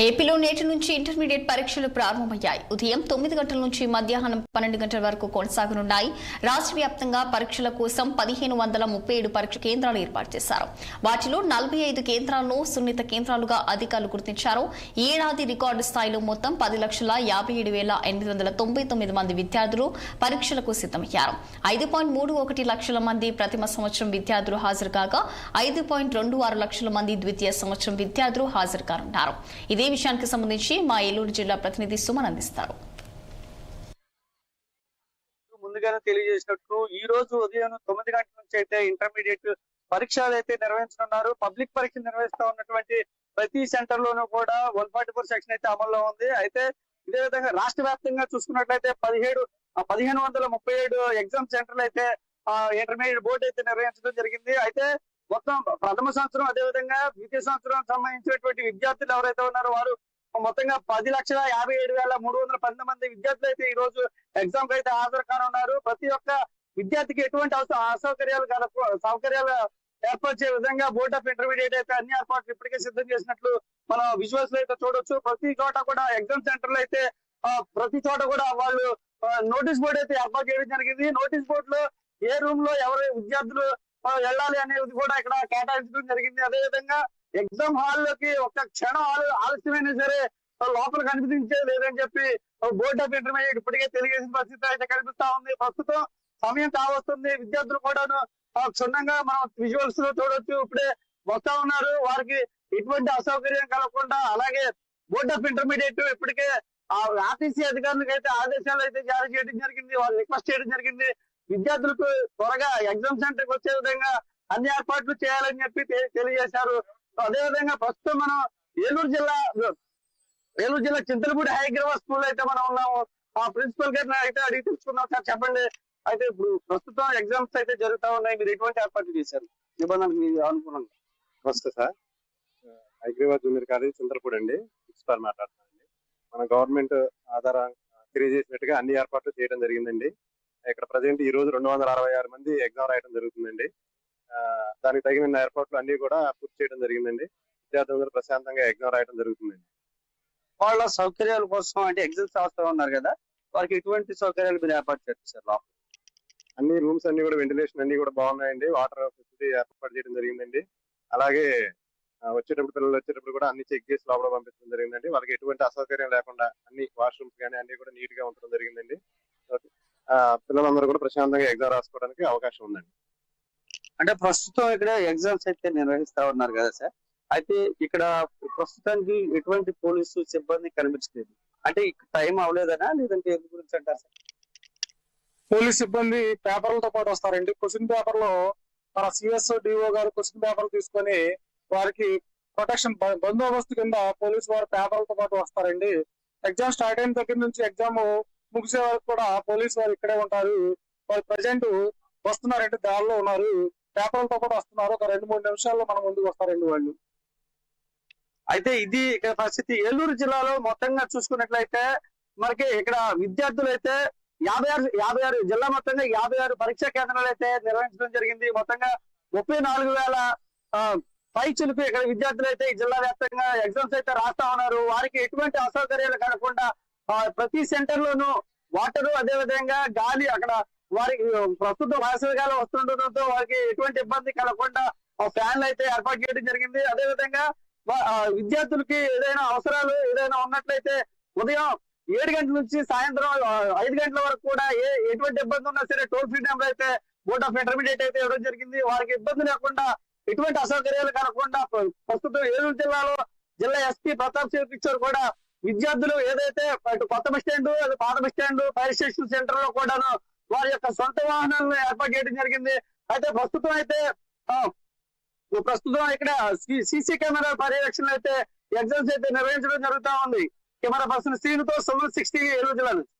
ఏపీలో నేటి నుంచి ఇంటర్మీడియట్ పరీక్షలు ప్రారంభమయ్యాయి. ఉదయం 9 గంటల నుంచి మధ్యాహ్నం 12 గంటల వరకు కొనసాగనున్నాయి. రాష్ట్ర వ్యాప్తంగా పరీక్షల కోసం 1537 పరీక్ష కేంద్రాలు ఏర్పాటు చేశారు. వాటిలో 45 కేంద్రాలను సున్నిత కేంద్రాలుగా అధికారులు గుర్తించారు. ఈ ఏడాది రికార్డు స్థాయిలో మొత్తం 10,57,899 మంది విద్యార్థులు పరీక్షలకు సిద్దమయ్యారు. 5.31 లక్షల మంది ప్రథమ సంవత్సరం విద్యార్థులు హాజరు కాగా 5.26 లక్షల మంది ద్వితీయ సంవత్సరం విద్యార్థులు హాజరు కానున్నారు. ఇదే విషయానికి సంబంధించి మా ఏలూరు జిల్లా ప్రతినిధి సుమన్ అందిస్తారు. ముందుగానే తెలియజేసినట్టు ఈ రోజు ఉదయం 9 గంటల నుంచి అయితే ఇంటర్మీడియట్ పరీక్షలు అయితే నిర్వహించనున్నారు. పబ్లిక్ పరీక్షలు నిర్వహిస్తా ఉన్నటువంటి ప్రతి సెంటర్ లోనూ కూడా 144 సెక్షన్ అయితే అమల్లో ఉంది. అయితే ఇదే విధంగా రాష్ట్ర వ్యాప్తంగా చూసుకున్నట్లయితే 1537 ఎగ్జామ్ సెంటర్లు అయితే ఇంటర్మీడియట్ బోర్డు అయితే నిర్వహించడం జరిగింది. అయితే మొత్తం ప్రథమ సంవత్సరం అదేవిధంగా ద్వితీయ సంవత్సరం సంబంధించినటువంటి విద్యార్థులు ఎవరైతే ఉన్నారో వారు మొత్తంగా 10,57,310 మంది విద్యార్థులు అయితే ఈ రోజు ఎగ్జామ్ కి అయితే హాజరు కానున్నారు. ప్రతి ఒక్క విద్యార్థికి ఎటువంటి సౌకర్యాలు ఏర్పరిచే విధంగా బోర్డ్ ఆఫ్ ఇంటర్మీడియట్ అయితే అన్ని ఏర్పాట్లు ఇప్పటికే సిద్ధం చేసినట్లు మనం విజువల్స్ లో అయితే చూడొచ్చు. ప్రతి చోట కూడా ఎగ్జామ్ సెంటర్లు అయితే ప్రతి చోట కూడా వాళ్ళు నోటీస్ బోర్డు అయితే ఏర్పాటు చేయడం జరిగింది. నోటీస్ బోర్డు లో ఏ రూమ్ లో ఎవరు విద్యార్థులు వెళ్ళాలి అనేది కూడా ఇక్కడ కేటాయించడం జరిగింది. అదేవిధంగా ఎగ్జామ్ హాల్ లోకి ఒక క్షణం ఆలస్యమైనా సరే లోపల కనిపించేది లేదని చెప్పి బోర్డ్ ఆఫ్ ఇంటర్మీడియట్ ఇప్పటికే తెలియజేసిన పరిస్థితి అయితే కనిపిస్తా ఉంది. ప్రస్తుతం సమయం కావస్తుంది. విద్యార్థులు కూడాను క్షుణ్ణంగా మనం విజువల్స్ లో చూడొచ్చు. ఇప్పుడే వస్తా ఉన్నారు. వారికి ఎటువంటి అసౌకర్యం కలగకుండా అలాగే బోర్డ్ ఆఫ్ ఇంటర్మీడియట్ ఇప్పటికే ఆర్టీసీ అధికారులకు అయితే ఆదేశాలు అయితే జారీ చేయడం జరిగింది. వాళ్ళు రిక్వెస్ట్ చేయడం జరిగింది విద్యార్థులకు త్వరగా ఎగ్జామ్ సెంటర్ కి వచ్చే విధంగా అన్ని ఏర్పాట్లు చేయాలని చెప్పి తెలియజేశారు. అదేవిధంగా ప్రస్తుతం మనం ఏలూరు జిల్లా చింతలపూడి హైగ్రవా స్కూల్ అయితే మనం ఉన్నాము. ఆ ప్రిన్సిపల్ గారిని అయితే అడిగి తెలుసుకున్నాం. సార్ చెప్పండి, అయితే ఇప్పుడు ప్రస్తుతం ఎగ్జామ్స్ అయితే జరుగుతా ఉన్నాయి, మీరు ఎటువంటి ఏర్పాట్లు చేశారు నిబంధనలు మీరు అనుకున్నాం? నమస్తే సార్, హైగ్రవా జూనియర్ కాలేజ్ చింతలపూడి అండి, ప్రిన్సిపాల్ మాట్లాడుతున్నానండి. మన గవర్నమెంట్ ఆధారం తెలియజేసినట్టుగా అన్ని ఏర్పాట్లు చేయడం జరిగిందండి. ఇక్కడ ప్రజెంట్ ఈ రోజు 266 మంది ఎగ్జామ్ రాయడం జరుగుతుందండి. దానికి తగిన ఏర్పాట్లు అన్ని కూడా పూర్తి చేయడం జరిగిందండి. విద్యార్థులందరూ ప్రశాంతంగా ఎగ్జామ్ రాయడం జరుగుతుందండి. వాళ్ళ సౌకర్యాల కోసం అంటే ఎగ్జామ్స్ రాస్తా ఉన్నారు కదా, వారికి ఎటువంటి సౌకర్యాలు మీరు ఏర్పాటు చేస్తారు? లోపల అన్ని రూమ్స్ అన్ని కూడా వెంటిలేషన్ అన్ని కూడా బాగున్నాయండి. వాటర్ ఫెసిలిటీ ఏర్పాటు చేయడం జరిగిందండి. అలాగే పిల్లలు వచ్చేటప్పుడు కూడా అన్ని చెక్ చేసి లోపల పంపించడం జరిగిందండి. వాళ్ళకి ఎటువంటి అసౌకర్యం లేకుండా అన్ని వాష్రూమ్స్ కానీ అన్ని కూడా నీట్ గా ఉండడం జరిగిందండి. పిల్లలందరూ కూడా ప్రశాంతంగా ఎగ్జామ్ రాసుకోవడానికి అవకాశం ఉందండి. అంటే ప్రస్తుతం ఇక్కడ ఎగ్జామ్స్ అయితే నిర్వహిస్తా ఉన్నారు కదా సార్, అయితే ఇక్కడ ప్రస్తుతానికి ఎటువంటి పోలీసు సిబ్బంది కనిపించలేదు, అంటే టైం అవ్వలేదనా లేదంటే ఎందుకు గురించి అంటారు సార్? పోలీస్ సిబ్బంది పేపర్లతో పాటు వస్తారండి. క్వశ్చన్ పేపర్ లో మన సిఎస్ డిఓ గారు క్వశ్చన్ పేపర్లు తీసుకొని వారికి ప్రొటెక్షన్ బందోబస్తు కింద పోలీసు వారు పేపర్లతో పాటు వస్తారండి. ఎగ్జామ్ స్టార్ట్ అయిన దగ్గర నుంచి ఎగ్జామ్ ముగిసే వరకు కూడా పోలీసు వారు ఇక్కడే ఉంటారు. వాళ్ళు ప్రజెంట్ వస్తున్నారంటే దారిలో ఉన్నారు, పేపర్లతో పాటు వస్తున్నారు. ఒక 2-3 నిమిషాల్లో మన ముందుకు వస్తారండి వాళ్ళు. అయితే ఇది ఇక్కడ పరిస్థితి. ఏలూరు జిల్లాలో మొత్తంగా చూసుకున్నట్లయితే మనకి ఇక్కడ విద్యార్థులు అయితే 56 జిల్లా మొత్తంగా 56 పరీక్షా కేంద్రాలు అయితే నిర్వహించడం జరిగింది. మొత్తంగా 34,000 పై చిలుపు ఇక్కడ విద్యార్థులు అయితే ఈ జిల్లా వ్యాప్తంగా ఎగ్జామ్స్ అయితే రాస్తా ఉన్నారు. వారికి ఎటువంటి అసౌకర్యాలు కలగకుండా ప్రతి సెంటర్ లోనూ వాటర్ అదే విధంగా గాలి అక్కడ వారికి ప్రస్తుతం వేసవికాలం వస్తుండటంతో వారికి ఎటువంటి ఇబ్బంది కలగకుండా ఫ్యాన్లు అయితే ఏర్పాటు చేయడం జరిగింది. అదే విధంగా విద్యార్థులకి ఏదైనా అవసరాలు ఏదైనా ఉన్నట్లయితే ఉదయం 7 గంటల నుంచి సాయంత్రం 5 గంటల వరకు కూడా ఎటువంటి ఇబ్బంది ఉన్నా సరే టోల్ ఫ్రీ నెంబర్ అయితే బోర్డ్ ఆఫ్ ఇంటర్మీడియట్ అయితే ఇవ్వడం జరిగింది. వారికి ఇబ్బంది లేకుండా ఎటువంటి అసౌకర్యాలు కలగకుండా ప్రస్తుతం ఏలూరు జిల్లాలో జిల్లా ఎస్పీ ప్రతాప్ సింగ్ కిషోర్ కూడా విద్యార్థులు ఏదైతే కొత్త బస్ స్టాండ్ పాత bus stand fire station centre లో కూడాను వారి యొక్క సొంత వాహనాలను ఏర్పాటు చేయడం జరిగింది. అయితే ప్రస్తుతం ఇక్కడ సీసీ కెమెరా పర్యవేక్షణ అయితే ఎగ్జామ్స్ అయితే నిర్వహించడం జరుగుతా ఉంది. కెమెరా పర్సన్ శ్రీనుతో 60 ఏలూరు జిల్లా నుంచి.